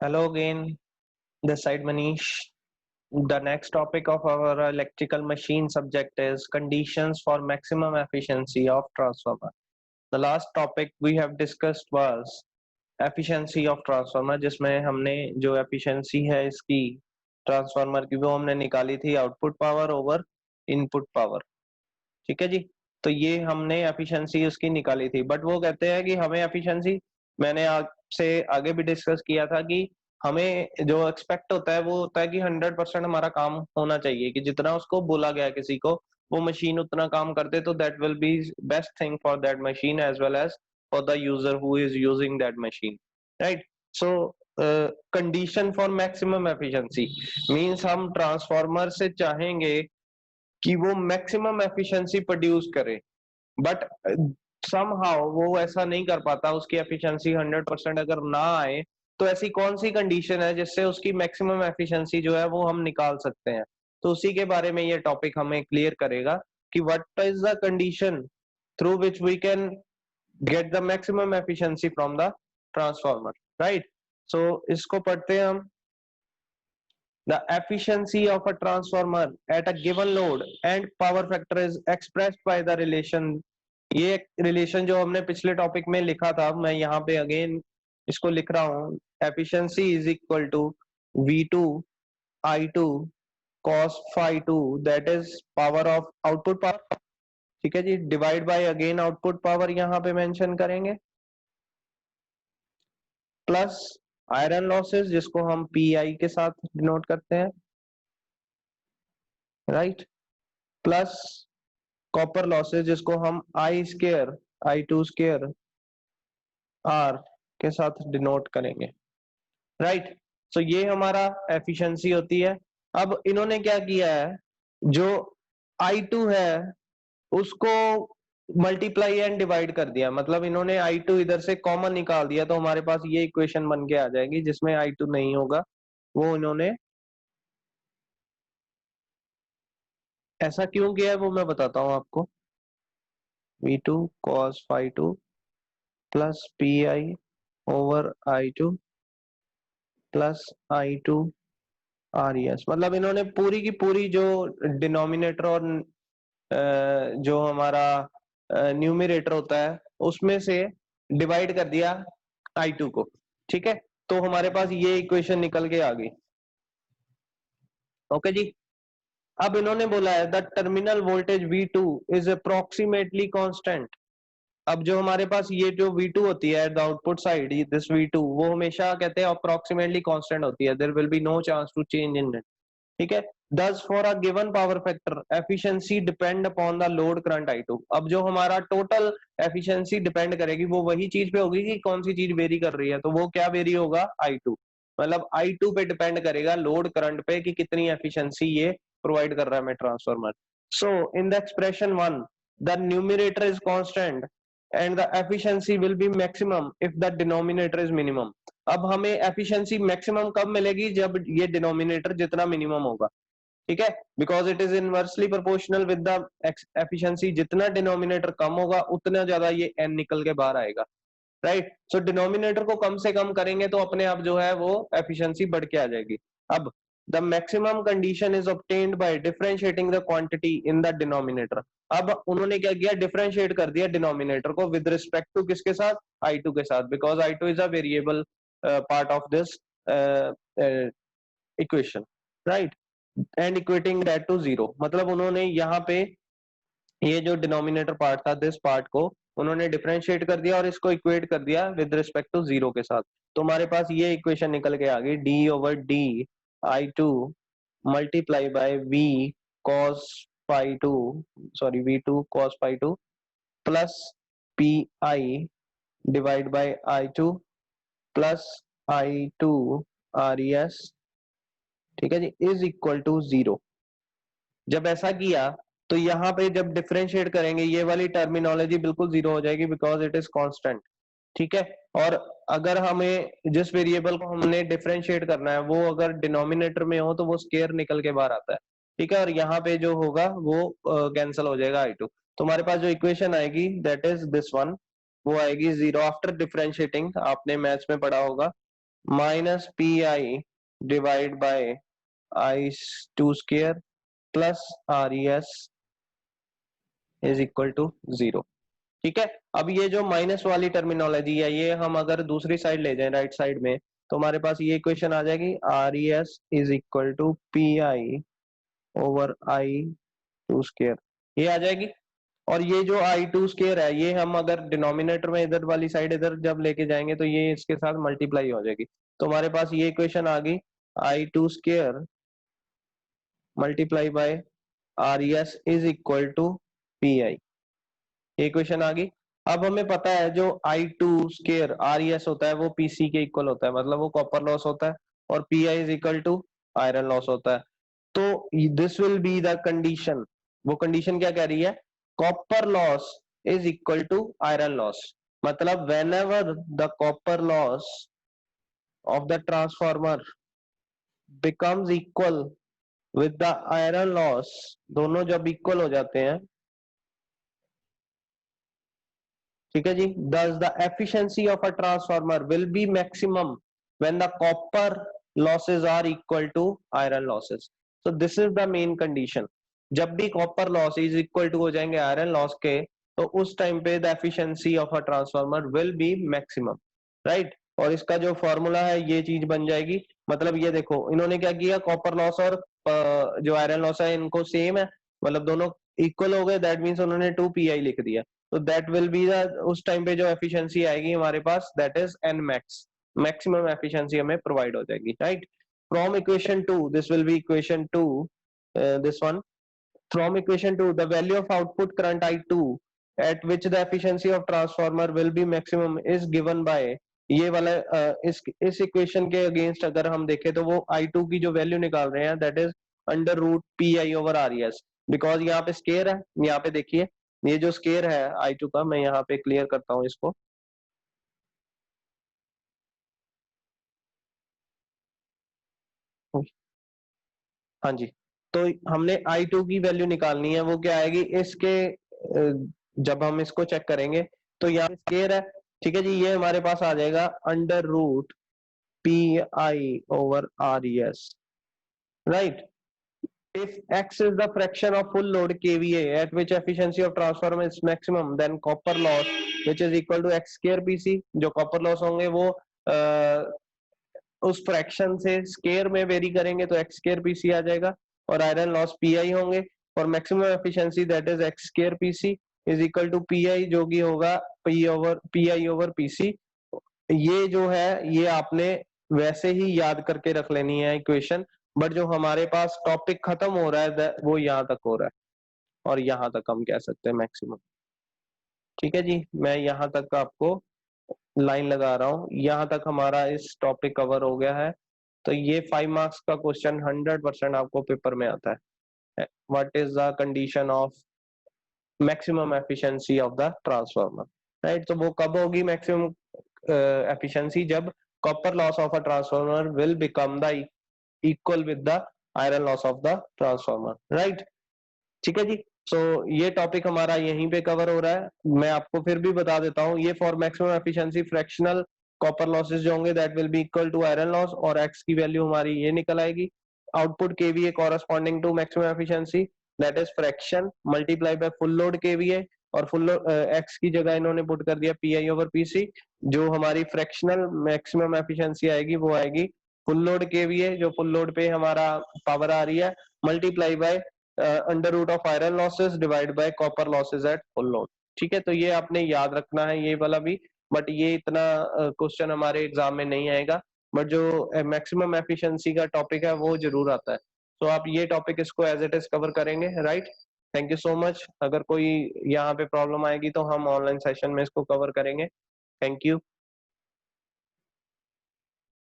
Hello again, this side Manish. The next topic of our electrical machine subject is conditions for maximum efficiency of transformer. The last topic we have discussed was efficiency of transformer, जिसमें हमने जो efficiency है इसकी transformer की वो हमने निकाली थी output power over input power. ठीक है जी। तो ये हमने एफिशिएंसी उसकी निकाली थी, बट वो कहते हैं कि हमें एफिशिएंसी, मैंने आपसे आगे भी डिस्कस किया था कि हमें जो एक्सपेक्ट होता है वो होता है कि 100% हमारा काम होना चाहिए, कि जितना उसको बोला गया किसी को वो मशीन उतना काम करते, तो that will be best thing for that machine as well as for the user who is using that machine, right. So condition for maximum efficiency means हम ट्रांसफार्मर से चाहेंगे कि वो मैक्सिमम एफिशिएंसी प्रोड्यूस करे, बट समहाउ वो ऐसा नहीं कर पाता, उसकी एफिशिएंसी 100% अगर ना आए, तो ऐसी कौन सी कंडीशन है जिससे उसकी मैक्सिमम एफिशिएंसी जो है वो हम निकाल सकते हैं। तो उसी के बारे में ये टॉपिक हमें क्लियर करेगा कि what is the condition through which we can get the maximum efficiency from the transformer, right. So इसको पढ़ते हैं हम। The efficiency of a transformer at a given load and power factor is expressed by the relation। ये relation जो हमने पिछले topic में लिखा था, मैं यहाँ पे अगेन इसको लिख रहा हूँ। Efficiency is equal to V2 I2 cos phi 2, that is power of output power. ठीक है जी, divide by again output power यहाँ पे मेंशन करेंगे, प्लस आयरन लॉसेस जिसको हम PI के साथ डिनोट करते हैं, राइट, प्लस कॉपर लॉसेस जिसको हम I2 R के साथ डिनोट करेंगे, राइट। सो ये हमारा एफिशिएंसी होती है। अब इन्होंने क्या किया है, जो I2 है उसको मल्टीप्लाई एंड डिवाइड कर दिया, मतलब इन्होंने I2 इधर से कॉमन निकाल दिया, तो हमारे पास ये इक्वेशन बन के आ जाएगी जिसमें I2 नहीं होगा। वो इन्होंने ऐसा क्यों किया है वो मैं बताता हूं आपको। V2 cos phi 2 plus PI over I2 plus I2 RES, मतलब इन्होंने पूरी की पूरी जो डिनोमिनेटर और जो हमारा न्यूमरेटर होता है उसमें से डिवाइड कर दिया I2 को। ठीक है, तो हमारे पास ये इक्वेशन निकल के आ गई। ओके जी। अब इन्होंने बोला है the terminal voltage V2 is approximately constant. अब जो हमारे पास ये जो V2 होती है at the output side, this V2 वो हमेशा कहते हैं अप्रोक्सीमेटली कांस्टेंट होती है, there will be no chance to change in it. ठीक है, thus for a given power factor efficiency depend upon the load current I2। अब जो हमारा टोटल एफिशिएंसी डिपेंड करेगी वो वही चीज पे होगी कि कौन सी चीज वेरी कर रही है, तो वो क्या वेरी होगा, I2। मतलब I2 पे डिपेंड करेगा लोड करंट पे कि कितनी एफिशिएंसी ये प्रोवाइड कर रहा है हमें transformer. So in the expression 1 the numerator is constant and the efficiency will be maximum if the denominator is minimum. अब हमें एफिशिएंसी मैक्सिमम कब मिलेगी, जब ये डिनोमिनेटर जितना मिनिमम होगा। ठीक है, because it is inversely proportional with the efficiency, जितना डिनोमिनेटर कम होगा उतना ज्यादा ये n निकल के बाहर आएगा, राइट। सो डिनोमिनेटर को कम से कम करेंगे तो अपने आप जो है वो एफिशिएंसी बढ़ के आ जाएगी। अब the maximum condition is obtained by differentiating the quantity in the denominator. अब उन्होंने क्या किया, डिफरेंशिएट कर दिया डिनोमिनेटर को विद रिस्पेक्ट टू किसके साथ, I2 के साथ, because I2 is a variable part of this equation, right, and equating that to zero. मतलब उन्होंने यहाँ पे ये जो डिनोमिनेटर पार्ट था दिस पार्ट को उन्होंने डिफरेंशिएट कर दिया और इसको इक्वेट कर दिया विद रिस्पेक्ट टू जीरो के साथ। तो हमारे पास ये इक्वेशन निकल के आ गई D/D I2 multiply by V cos phi 2, sorry V2 cos phi 2 plus PI divide by I2 plus I2 RES, ठीक है जी, इज इक्वल टू जीरो। जब ऐसा किया तो यहाँ पे जब डिफरेंशिएट करेंगे ये वाली टर्मिनोलॉजी बिल्कुल जीरो हो जाएगी बिकॉज इट इज कांस्टेंट। ठीक है, और अगर हमें जिस वेरिएबल को हमने डिफरेंशिएट करना है वो अगर डिनोमिनेटर में हो तो वो स्केयर निकल के बाहर आता है। ठीक है, और यहाँ पे जो होगा वो कैंसिल हो जाएगा I2। तो हमारे पास जो इक्वेशन आएगी दैट इज दिस वन, वो आएगी जीरो आफ्टर डिफरेंशिएटिंग। आपने मैथ्स में पढ़ा होगा minus p i divide by I2 square plus RES is equal to 0। ठीक है, अब ये जो माइनस वाली टर्मिनोलॉजी है ये हम अगर दूसरी साइड ले जाएं राइट साइड में, तो हमारे पास ये इक्वेशन आ जाएगी RES is equal to PI over I2 square, ये आ जाएगी। और ये जो I2 स्क्वायर है ये हम अगर डिनोमिनेटर में इधर वाली साइड इधर जब लेके जाएंगे तो ये इसके साथ मल्टीप्लाई हो जाएगी। तो हमारे पास ये इक्वेशन आ गई I2 square multiply by RES is equal to PI, ये इक्वेशन आ गई। अब हमें पता है जो I2 स्क्वायर RES होता है वो PC के इक्वल होता है, मतलब वो कॉपर लॉस होता है, और PI is equal to iron loss होता है। तो this will be the condition, वो कंडीशन क्या कह रही है, copper loss is equal to iron loss, मतलब whenever the copper loss of the transformer becomes equal with the iron loss, दोनों जब इक्वल हो जाते हैं, ठीक है जी, thus the efficiency of a transformer will be maximum when the copper losses are equal to iron losses. So this is the main condition, जब भी copper loss is equal to हो जाएंगे iron loss के, तो उस time पे the efficiency of a transformer will be maximum, right? और इसका जो फॉर्मूला है ये चीज बन जाएगी, मतलब ये देखो इन्होंने क्या किया, कॉपर लॉस और जो आयरन लॉस है इनको सेम है, मतलब दोनों इक्वल हो गए, दैट मीन्स उन्होंने 2 PI लिख दिया। तो दैट विल बी द, उस टाइम पे जो एफिशिएंसी आएगी हमारे पास that is an max, maximum efficiency हमें प्रोवाइड हो जाएगी, right? From equation 2 this will be equation 2, this one, from equation 2 the value of output current I2 at which the efficiency of transformer will be maximum is given by, ये वाला इस equation के against अगर हम देखें तो वो I2 की जो वैल्यू निकाल रहे हैं that is under root PI over RES, because यहाँ पे स्केयर है, यहाँ पे देखिए ये जो स्केयर है I2 का, मैं यहाँ पे क्लियर करता हूँ इसको, हाँ जी। तो हमने I2 की वैल्यू निकालनी है, वो क्या आएगी इसके, जब हम इसको चेक करेंगे तो यहाँ पे स्केयर है, ठीक है जी, ये हमारे पास आ जाएगा under root PI over RES, right? If X is the fraction of full load kVA at which efficiency of transformer is maximum, then copper loss which is equal to X square PC, जो copper loss होंगे वो उस fraction से square में very करेंगे तो X square PC आ जाएगा, और आयरन लॉस PI होंगे, और maximum efficiency that is X square PC is equal to PI जो कि होगा PI ओवर PC। ये जो है ये आपने वैसे ही याद करके रख लेनी है इक्वेशन, बट जो हमारे पास टॉपिक खत्म हो रहा है वो यहाँ तक हो रहा है, और यहाँ तक हम कह सकते हैं मैक्सिमम, ठीक है जी। मैं यहाँ तक आपको लाइन लगा रहा हूँ, यहाँ तक हमारा इस टॉपिक कवर हो गया है। तो ये 5 मार्क्स का क्वेश्चन 100% आपको पेपर में आता है, what is the condition of maximum efficiency of the transformer, right? तो वो कब होगी मैक्सिमम एफिशिएंसी, जब copper loss of a transformer will become the equal with the iron loss of the transformer, right? ठीक है जी। सो ये टॉपिक हमारा यहीं पे कवर हो रहा है। मैं आपको फिर भी बता देता हूँ, ये for maximum efficiency fractional copper losses जो होंगे that will be equal to iron loss, और एक्स की वैल्यू हमारी ये निकल आएगी, output KVA corresponding to maximum efficiency that is fraction multiply by full load KVA, और फुल लोड एक्स की जगह इन्होंने पुट कर दिया PI ओवर PC। जो हमारी फ्रैक्शनल मैक्सिमम एफिशिएंसी आएगी वो आएगी फुल लोड केवीए, जो फुल लोड पे हमारा पावर आ रही है, multiply by under root of iron losses divide by copper losses at full load. ठीक है, तो ये आपने याद रखना है ये वाला भी, बट ये इतना क्वेश्चन हमारे एग्जाम में नहीं आएगा, बट जो मैक्सिमम एफिशिएंसी का टॉपिक है वो जरूर आता है। तो आप ये टॉपिक इसको एज इट इज कवर करेंगे, right? Thank you so much. अगर कोई यहाँ पे प्रॉब्लम आएगी तो हम ऑनलाइन सेशन में इसको कवर करेंगे। Thank you.